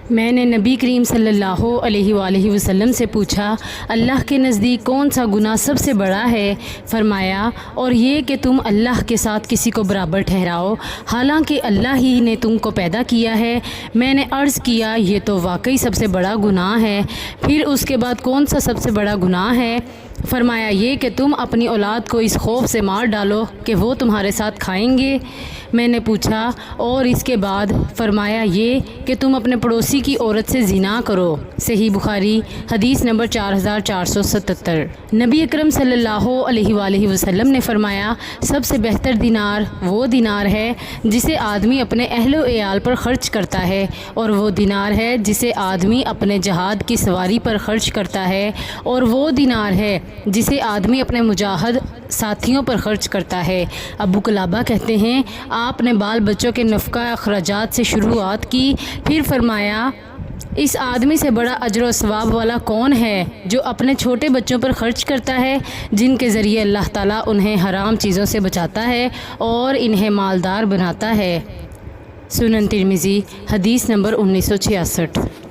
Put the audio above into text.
میں نے نبی کریم صلی اللہ علیہ وآلہ وسلم سے پوچھا، اللہ کے نزدیک کون سا گناہ سب سے بڑا ہے؟ فرمایا، اور یہ کہ تم اللہ کے ساتھ کسی کو برابر ٹھہراؤ حالانکہ اللہ ہی نے تم کو پیدا کیا ہے۔ میں نے عرض کیا، یہ تو واقعی سب سے بڑا گناہ ہے۔ پھر اس کے بعد کون سا سب سے بڑا گناہ ہے؟ فرمایا، یہ کہ تم اپنی اولاد کو اس خوف سے مار ڈالو کہ وہ تمہارے ساتھ کھائیں گے۔ میں نے پوچھا، اور اس کے بعد؟ فرمایا، یہ کہ تم اپنے پڑوسی کی عورت سے زنا کرو۔ صحیح بخاری حدیث نمبر 4477۔ نبی اکرم صلی اللہ علیہ وآلہ وسلم نے فرمایا، سب سے بہتر دینار وہ دینار ہے جسے آدمی اپنے اہل و عیال پر خرچ کرتا ہے، اور وہ دینار ہے جسے آدمی اپنے جہاد کی سواری پر خرچ کرتا ہے، اور وہ دینار ہے جسے آدمی اپنے مجاہد ساتھیوں پر خرچ کرتا ہے۔ ابو قلابہ کہتے ہیں، آپ نے بال بچوں کے نفقہ اخراجات سے شروعات کی، پھر فرمایا، اس آدمی سے بڑا اجر و ثواب والا کون ہے جو اپنے چھوٹے بچوں پر خرچ کرتا ہے جن کے ذریعے اللہ تعالیٰ انہیں حرام چیزوں سے بچاتا ہے اور انہیں مالدار بناتا ہے۔ سنن ترمذی حدیث نمبر 1966۔